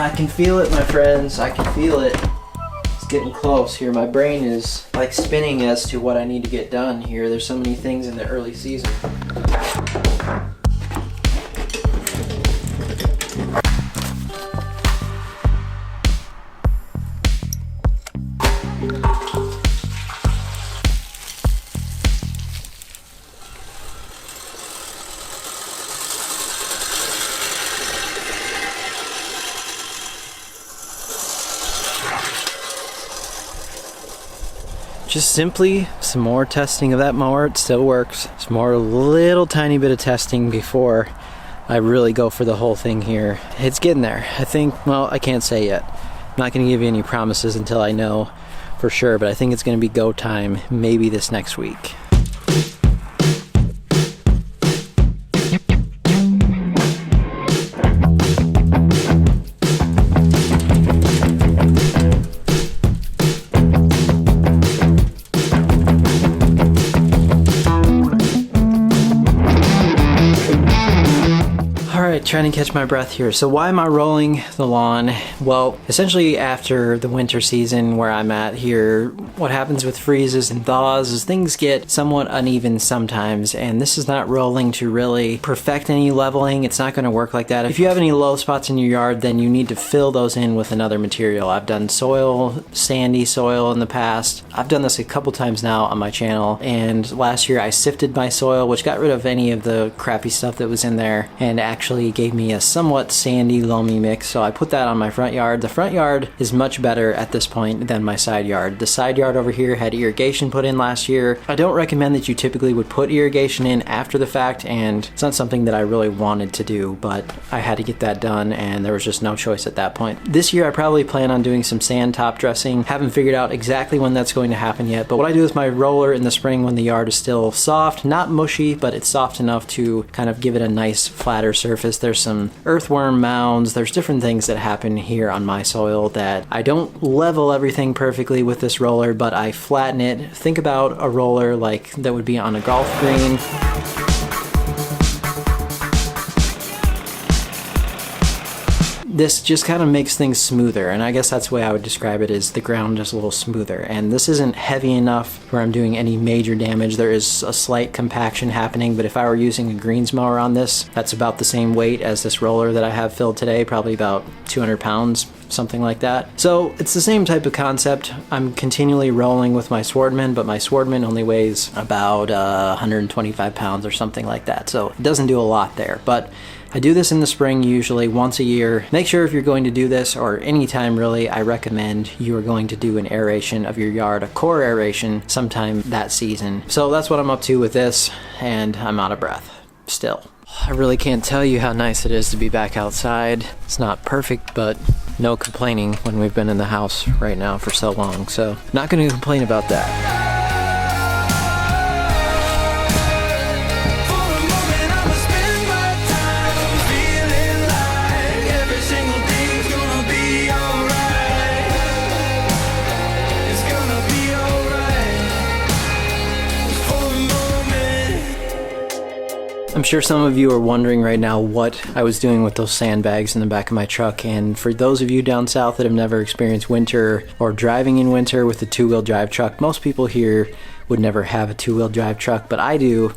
I can feel it, my friends. I can feel it. It's getting close here. My brain is like spinning as to what I need to get done here. There's so many things in the early season. Just simply some more testing of that mower. It still works. Some more little tiny bit of testing before I really go for the whole thing here. It's getting there. I think, well, I can't say yet. I'm not going to give you any promises until I know for sure, but I think it's going to be go time maybe this next week. Trying to catch my breath here. So why am I rolling the lawn? Well, essentially after the winter season where I'm at here, what happens with freezes and thaws is things get somewhat uneven sometimes, and this is not rolling to really perfect any leveling. It's not going to work like that. If you have any low spots in your yard, then you need to fill those in with another material. I've done soil, sandy soil in the past. I've done this a couple times now on my channel, and last year I sifted my soil, which got rid of any of the crappy stuff that was in there and actually gave me a somewhat sandy, loamy mix. So I put that on my front yard. The front yard is much better at this point than my side yard. The side yard over here had irrigation put in last year. I don't recommend that you typically would put irrigation in after the fact, and it's not something that I really wanted to do, but I had to get that done and there was just no choice at that point. This year I probably plan on doing some sand top dressing. Haven't figured out exactly when that's going to happen yet, but what I do with my roller in the spring when the yard is still soft, not mushy, but it's soft enough to kind of give it a nice flatter surface. There's some earthworm mounds, there's different things that happen here on my soil that I don't level everything perfectly with this roller, but I flatten it. Think about a roller like that would be on a golf green. This just kind of makes things smoother, and I guess that's the way I would describe it, is the ground is a little smoother. And this isn't heavy enough where I'm doing any major damage. There is a slight compaction happening, but if I were using a greens mower on this, that's about the same weight as this roller that I have filled today, probably about 200 pounds, something like that. So it's the same type of concept. I'm continually rolling with my Swordman, but my Swordman only weighs about 125 pounds or something like that. So it doesn't do a lot there, but I do this in the spring usually once a year. Make sure if you're going to do this, or anytime really, I recommend you are going to do an aeration of your yard, a core aeration sometime that season. So that's what I'm up to with this, and I'm out of breath still. I really can't tell you how nice it is to be back outside. It's not perfect, but no complaining when we've been in the house right now for so long. So not going to complain about that. I'm sure some of you are wondering right now what I was doing with those sandbags in the back of my truck, and for those of you down south that have never experienced winter or driving in winter with a two-wheel drive truck, most people here would never have a two-wheel drive truck, but I do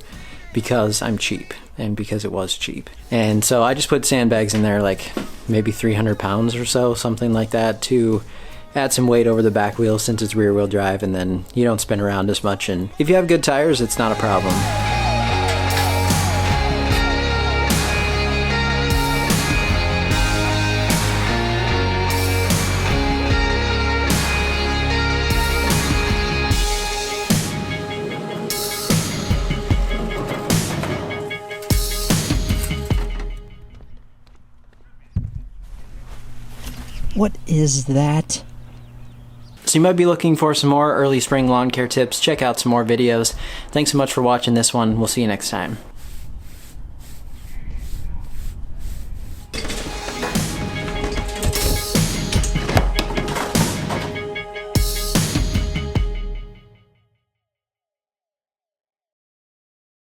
because I'm cheap and because it was cheap. And so I just put sandbags in there, like maybe 300 pounds or so, something like that, to add some weight over the back wheel since it's rear-wheel drive, and then you don't spin around as much, and if you have good tires, it's not a problem. What is that? So you might be looking for some more early spring lawn care tips. Check out some more videos. Thanks so much for watching this one. We'll see you next time.